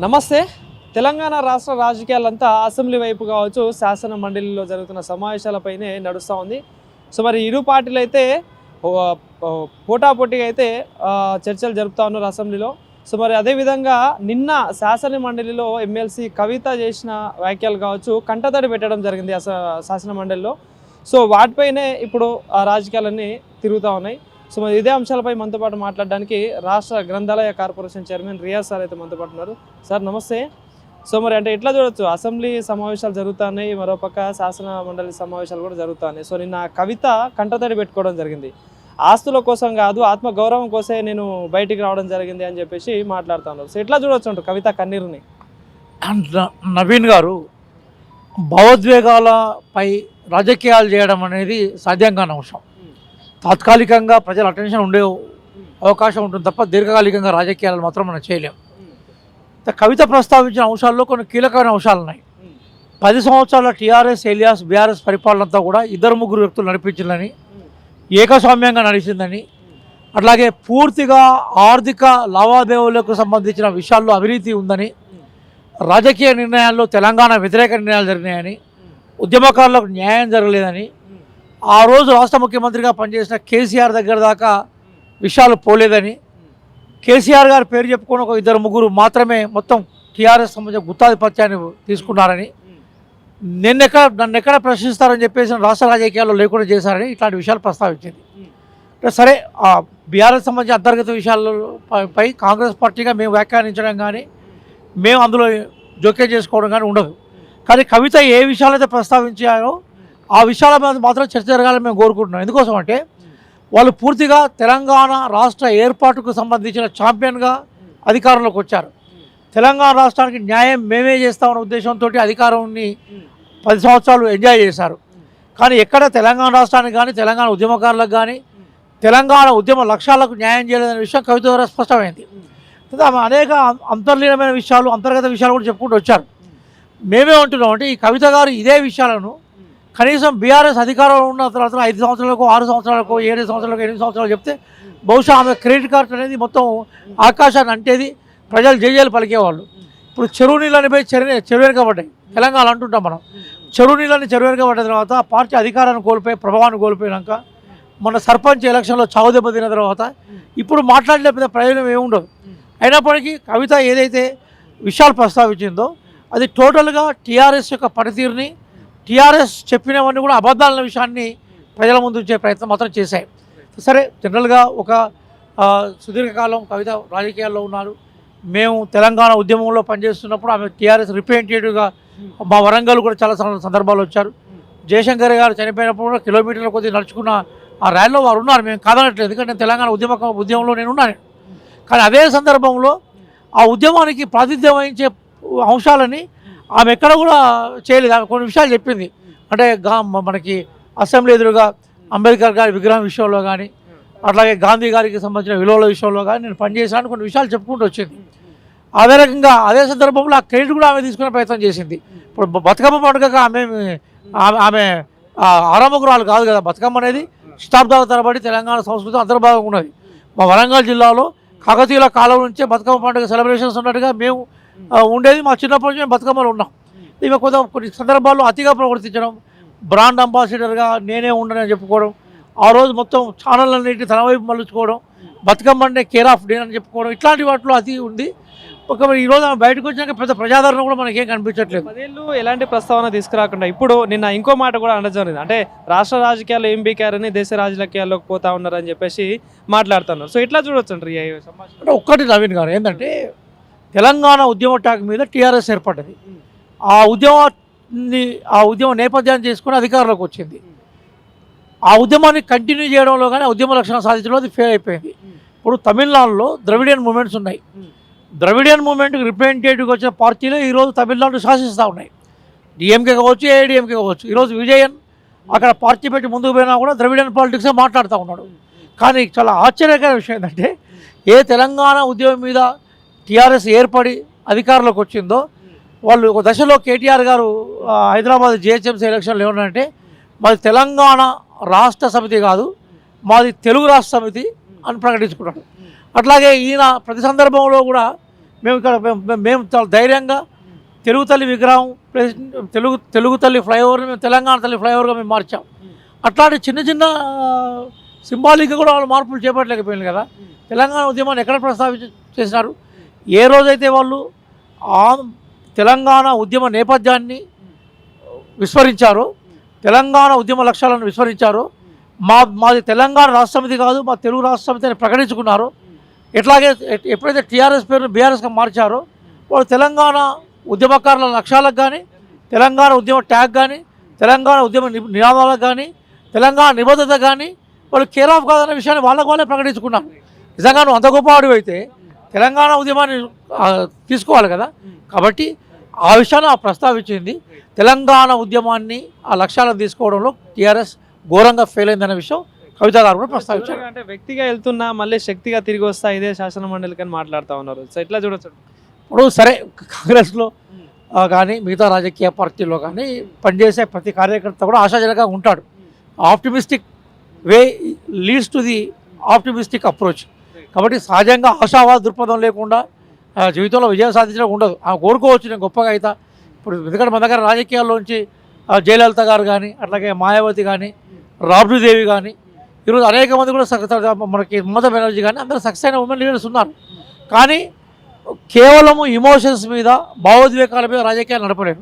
నమస్తే. తెలంగాణ రాష్ట్ర రాజకీయాలంతా అసెంబ్లీ వైపు కావచ్చు, శాసన మండలిలో జరుగుతున్న సమావేశాలపైనే నడుస్తూ ఉంది. సో మరి ఇరు పార్టీలు అయితే పోటాపోటీగా అయితే చర్చలు జరుపుతూ ఉన్నారు అసెంబ్లీలో. సో మరి అదేవిధంగా నిన్న శాసన మండలిలో ఎమ్మెల్సీ కవిత చేసిన వ్యాఖ్యలు కావచ్చు కంటతడి పెట్టడం జరిగింది శాసన మండలిలో. సో వాటిపైనే ఇప్పుడు ఆ రాజకీయాలన్నీ తిరుగుతూ ఉన్నాయి. సో మరి ఇదే అంశాలపై మనతో పాటు మాట్లాడడానికి రాష్ట్ర గ్రంథాలయ కార్పొరేషన్ చైర్మన్ రియాజ్ సార్ అయితే మనతో పాటు ఉన్నారు. సార్ నమస్తే. సో మరి అంటే ఎట్లా చూడొచ్చు, అసెంబ్లీ సమావేశాలు జరుగుతున్నాయి, మరోపక్క శాసన మండలి సమావేశాలు కూడా జరుగుతున్నాయి. సో నిన్న కవిత కంటతడి పెట్టుకోవడం జరిగింది. ఆస్తుల కోసం కాదు, ఆత్మగౌరవం కోసమే నేను బయటికి రావడం జరిగింది అని చెప్పేసి మాట్లాడుతున్నారు. సో ఎట్లా చూడొచ్చు అంటారు కవిత కన్నీరుని? నవీన్ గారు భావోద్వేగాలపై రాజకీయాలు చేయడం అనేది సాధ్యం కాని అంశం. తాత్కాలికంగా ప్రజల అటెన్షన్ ఉండే అవకాశం ఉంటుంది తప్ప దీర్ఘకాలికంగా రాజకీయాలు మాత్రం మనం చేయలేం. కవిత ప్రస్తావించిన అంశాల్లో కొన్ని కీలకమైన అంశాలు ఉన్నాయి. 10 సంవత్సరాల టీఆర్ఎస్ ఎలియాస్ బీఆర్ఎస్ పరిపాలనంతా కూడా 2-3 వ్యక్తులు నడిపించిందని, ఏకస్వామ్యంగా నడిచిందని, అట్లాగే పూర్తిగా ఆర్థిక లావాదేవీలకు సంబంధించిన విషయాల్లో అవినీతి ఉందని, రాజకీయ నిర్ణయాల్లో తెలంగాణ వ్యతిరేక నిర్ణయాలు జరిగినాయని, ఉద్యమకారులకు న్యాయం జరగలేదని, ఆ రోజు రాష్ట్ర ముఖ్యమంత్రిగా పనిచేసిన కేసీఆర్ దగ్గర దాకా విషయాలు పోలేదని, కేసీఆర్ గారి పేరు చెప్పుకొని ఒక 2-3 మాత్రమే మొత్తం టీఆర్ఎస్ సంబంధించిన గుత్తాధిపత్యాన్ని తీసుకున్నారని, నన్ను ఎక్కడ ప్రశ్నిస్తారని చెప్పేసి రాష్ట్ర రాజకీయాల్లో లేకుండా చేశారని ఇట్లాంటి విషయాలు ప్రస్తావించింది. సరే, ఆ బీఆర్ఎస్ సంబంధించిన అంతర్గత విషయాలపై కాంగ్రెస్ పార్టీగా మేము వ్యాఖ్యానించడం కానీ మేము అందులో జోక్యం చేసుకోవడం కానీ ఉండదు. కానీ కవిత ఏ విషయాలైతే ప్రస్తావించారో ఆ విషయాల మీద మాత్రం చర్చ జరగాలని మేము కోరుకుంటున్నాం. ఎందుకోసం అంటే వాళ్ళు పూర్తిగా తెలంగాణ రాష్ట్ర ఏర్పాటుకు సంబంధించిన ఛాంపియన్గా అధికారంలోకి వచ్చారు. తెలంగాణ రాష్ట్రానికి న్యాయం మేమే చేస్తామన్న ఉద్దేశంతో అధికారాన్ని 10 సంవత్సరాలు ఎంజాయ్ చేశారు. కానీ ఎక్కడ తెలంగాణ రాష్ట్రానికి కానీ తెలంగాణ ఉద్యమకారులకు కానీ తెలంగాణ ఉద్యమ లక్ష్యాలకు న్యాయం చేయలేదనే విషయం కవిత ద్వారా స్పష్టమైంది. ఆమె అనేక అంతర్లీనమైన విషయాలు, అంతర్గత విషయాలు కూడా చెప్పుకుంటూ వచ్చారు. మేమే అంటున్నాం అంటే ఈ కవిత గారు ఇదే విషయాలను కనీసం బీఆర్ఎస్ అధికారంలో ఉన్న తర్వాత 5 సంవత్సరాలకు 6 సంవత్సరాలకు 7 సంవత్సరాలకు 8 సంవత్సరాలు చెప్తే బహుశా ఆమె క్రెడిట్ కార్డు అనేది మొత్తం ఆకాశాన్ని అంటేది, ప్రజలు జేజేలు పలికేవాళ్ళు. ఇప్పుడు చెరువు నీళ్ళని పోయి చెరువు వెనుకబడ్డాయి. తెలంగాణ అంటుంటాం మనం. చెరువు నీళ్ళని చెరువు వెనుకబడ్డ తర్వాత పార్టీ అధికారాన్ని కోల్పోయి ప్రభావాన్ని కోల్పోయినాక మన సర్పంచ్ ఎలక్షన్లో చావు దెబ్బతిన్న తర్వాత ఇప్పుడు మాట్లాడలే పెద్ద ప్రయోజనం ఏముండదు. అయినప్పటికీ కవిత ఏదైతే విషయాలు ప్రస్తావించిందో అది టోటల్గా టీఆర్ఎస్ యొక్క పనితీరుని, టీఆర్ఎస్ చెప్పినవన్నీ కూడా అబద్ధాలన్న విషయాన్ని ప్రజల ముందు ఉంచే ప్రయత్నం మాత్రం చేశాయి. సరే, జనరల్గా ఒక సుదీర్ఘకాలం కవిత రాజకీయాల్లో ఉన్నారు. మేము తెలంగాణ ఉద్యమంలో పనిచేస్తున్నప్పుడు ఆమె టీఆర్ఎస్ రిప్రజెంటేటివ్గా మా వరంగల్ కూడా చాలా సందర్భాలు వచ్చారు. జయశంకర్ గారు చనిపోయినప్పుడు కూడా కిలోమీటర్ల కొద్ది నడుచుకున్న ఆ ర్యాలీలో వారు ఉన్నారు. మేము కాదనట్లేదు, ఎందుకంటే తెలంగాణ ఉద్యమంలో నేను ఉన్నాను. కానీ అదే సందర్భంలో ఆ ఉద్యమానికి ప్రాతినిధ్యం వహించే అంశాలని ఆమె ఎక్కడ కూడా చేయలేదు. ఆమె కొన్ని విషయాలు చెప్పింది. అంటే మనకి అసెంబ్లీ ఎదురుగా అంబేద్కర్ గారి విగ్రహం విషయంలో కానీ, అట్లాగే గాంధీ గారికి సంబంధించిన విలువల విషయంలో కానీ నేను పనిచేశాను కొన్ని విషయాలు చెప్పుకుంటూ వచ్చింది. అదే రకంగా అదే సందర్భంలో ఆ క్రెడిట్ కూడా ఆమె తీసుకునే ప్రయత్నం చేసింది. ఇప్పుడు బతుకమ్మ పండుగగా ఆమె ఆరంభకురాలు కాదు కదా. బతుకమ్మ అనేది శతాబ్దాల తరబడి తెలంగాణ సంస్కృతి అంతర్భాగంగా ఉన్నది. మా వరంగల్ జిల్లాలో కాకతీయుల కాలం నుంచే బతుకమ్మ పండుగ సెలబ్రేషన్స్ ఉన్నట్టుగా మేము ఉండేది. మా చిన్నప్పటి నుంచి మేము బతుకమ్మలు ఉన్నాం. ఇవి కొన్ని సందర్భాల్లో అతిగా ప్రవర్తించడం, బ్రాండ్ అంబాసిడర్గా నేనే ఉండనని చెప్పుకోవడం, ఆ రోజు మొత్తం ఛానళ్ళన్నింటినీ తన వైపు మలుచుకోవడం, బతుకమ్మ అంటే కేర్ ఆఫ్ డే అని చెప్పుకోవడం, ఇట్లాంటి వాటిలో అతి ఉంది. ఈరోజు ఆమె బయటకు వచ్చినాక పెద్ద ప్రజాదరణ కూడా మనకేం కనిపించట్లేదు. 10 ఏళ్ళు ఎలాంటి ప్రస్తావన తీసుకురాకుండా ఇప్పుడు నిన్న ఇంకో మాట కూడా అనడం జరిగింది. అంటే రాష్ట్ర రాజకీయాల్లో ఏం బీకారని దేశ రాజకీయాల్లోకి పోతా ఉన్నారని చెప్పేసి మాట్లాడుతున్నారు. సో ఎట్లా చూడొచ్చు అంటారు ఈ సంభాషణ? అంటే ఒక్కటి నవీన్ గారు ఏంటంటే తెలంగాణ ఉద్యమ ట్యాగ్ మీద టీఆర్ఎస్ ఏర్పడ్డది. ఆ ఉద్యమ నేపథ్యాన్ని చేసుకుని అధికారంలోకి వచ్చింది. ఆ ఉద్యమాన్ని కంటిన్యూ చేయడంలో కానీ ఉద్యమ లక్షణం సాధించడంలో అది ఫెయిల్ అయిపోయింది. ఇప్పుడు తమిళనాడులో ద్రవిడియన్ మూమెంట్స్ ఉన్నాయి. ద్రవిడియన్ మూమెంట్కి రిప్రజెంటేటివ్గా వచ్చిన పార్టీలు ఈరోజు తమిళనాడు శాసిస్తూ ఉన్నాయి. డిఎంకే కావచ్చు, ఏఐడిఎంకే కావచ్చు. ఈరోజు విజయన్ అక్కడ పార్టీ పెట్టి ముందుకు పోయినా కూడా ద్రవిడియన్ పాలిటిక్సే మాట్లాడుతూ ఉన్నాడు. కానీ చాలా ఆశ్చర్యకరమైన విషయం ఏంటంటే ఏ తెలంగాణ ఉద్యమం మీద టీఆర్ఎస్ ఏర్పడి అధికారంలోకి వచ్చిందో వాళ్ళు ఒక దశలో కేటీఆర్ గారు హైదరాబాద్ జిహెచ్ఎంసీ ఎలక్షన్లు ఏమన్నారంటే మాది తెలంగాణ రాష్ట్ర సమితి కాదు, మాది తెలుగు రాష్ట్ర సమితి అని ప్రకటించుకున్నాడు. అట్లాగే ఈయన ప్రతి సందర్భంలో కూడా మేము ఇక్కడ మేము చాలా ధైర్యంగా తెలుగు తల్లి విగ్రహం ప్లస్ తెలుగు తల్లి ఫ్లైఓవర్ని మేము తెలంగాణ తల్లి ఫ్లైఓవర్గా మేము మార్చాం. అట్లాంటి చిన్న చిన్న సింబాలిక్గా కూడా వాళ్ళు మార్పులు చేపట్టలేకపోయింది కదా. తెలంగాణ ఉద్యమాన్ని ఎక్కడ చేసినారు? ఏ రోజైతే వాళ్ళు తెలంగాణ ఉద్యమ నేపథ్యాన్ని విస్మరించారో, తెలంగాణ ఉద్యమ లక్ష్యాలను విస్మరించారో, మాది తెలంగాణ రాష్ట్ర సమితి కాదు, మా తెలుగు రాష్ట్ర సమితి అని ప్రకటించుకున్నారో, ఎట్లాగే ఎప్పుడైతే టీఆర్ఎస్ పేరును బీఆర్ఎస్గా మార్చారో వాళ్ళు తెలంగాణ ఉద్యమకారుల లక్ష్యాలకు కానీ, తెలంగాణ ఉద్యమ ట్యాగ్ కానీ, తెలంగాణ ఉద్యమ నినాదాలకు కానీ, తెలంగాణ నిబద్ధత కానీ వాళ్ళు కేర్ ఆఫ్ కాదనే విషయాన్ని వాళ్ళే ప్రకటించుకున్నారు. నిజంగా నువ్వు అంత గొప్పవాడు అయితే తెలంగాణ ఉద్యమాన్ని తీసుకోవాలి కదా. కాబట్టి ఆ విషయాన్ని ప్రస్తావించింది. తెలంగాణ ఉద్యమాన్ని ఆ లక్ష్యాలను తీసుకోవడంలో టీఆర్ఎస్ ఘోరంగా ఫెయిల్ అయిందనే విషయం కవిత గారు కూడా ప్రస్తావించారు. అంటే వ్యక్తిగా వెళ్తున్నా మళ్ళీ శక్తిగా తిరిగి వస్తా ఇదే శాసన మండలికి అని మాట్లాడుతూ ఉన్నారు. సో ఇట్లా చూడొచ్చు. ఇప్పుడు సరే, కాంగ్రెస్లో కానీ మిగతా రాజకీయ పార్టీలో కానీ పనిచేసే ప్రతి కార్యకర్త కూడా ఆశాజనకంగా ఉంటాడు. Optimistic way leads to the optimistic approach. కాబట్టి సహజంగా ఆశావాద దృక్పథం లేకుండా జీవితంలో విజయం సాధించడం ఉండదు. కోరుకోవచ్చు నేను గొప్పగా అయితే. ఇప్పుడు ఎందుకంటే మన దగ్గర రాజకీయాల్లోంచి జయలలిత గారు కానీ, అట్లాగే మాయావతి కానీ, రాబ్డీదేవి కానీ, ఈరోజు అనేక మంది కూడా మనకి మమతా బెనర్జీ కానీ అందరూ సక్సెస్ అయిన ఉమెన్ లీడర్స్ ఉన్నారు. కానీ కేవలము ఇమోషన్స్ మీద, భావోద్వేగాల మీద రాజకీయాలు నడపలేదు.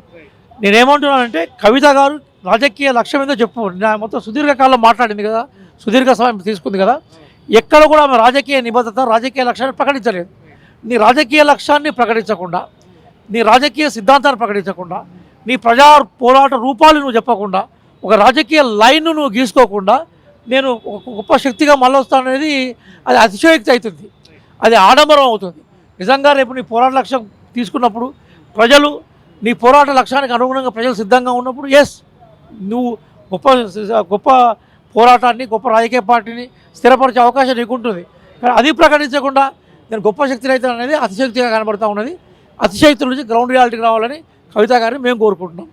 నేనేమంటున్నానంటే కవిత గారు రాజకీయ లక్ష్యం ఏదో చెప్పు. మొత్తం సుదీర్ఘకాలం మాట్లాడింది కదా, సుదీర్ఘ సమయం తీసుకుంది కదా. ఎక్కడ కూడా ఆమె రాజకీయ నిబద్ధత, రాజకీయ లక్ష్యాన్ని ప్రకటించలేదు. నీ రాజకీయ లక్ష్యాన్ని ప్రకటించకుండా, నీ రాజకీయ సిద్ధాంతాన్ని ప్రకటించకుండా, నీ ప్రజా పోరాట రూపాలు నువ్వు చెప్పకుండా, ఒక రాజకీయ లైన్ను నువ్వు గీసుకోకుండా నేను ఒక గొప్ప శక్తిగా మళ్ళీ వస్తాననేది అది అతిశయోక్తి అవుతుంది, అది ఆడంబరం అవుతుంది. నిజంగా రేపు నీ పోరాట లక్ష్యం తీసుకున్నప్పుడు ప్రజలు నీ పోరాట లక్ష్యానికి అనుగుణంగా ప్రజలు సిద్ధంగా ఉన్నప్పుడు ఎస్ నువ్వు గొప్ప పోరాటాన్ని, గొప్ప రాజకీయ పార్టీని స్థిరపరిచే అవకాశం నీకుంటుంది. కానీ అది ప్రకటించకుండా నేను గొప్ప శక్తిని అయితే అనేది అతిశక్తిగా కనబడుతూ ఉన్నది. అతిశక్తుల నుంచి గ్రౌండ్ రియాలిటీకి రావాలని కవిత గారిని మేము కోరుకుంటున్నాం.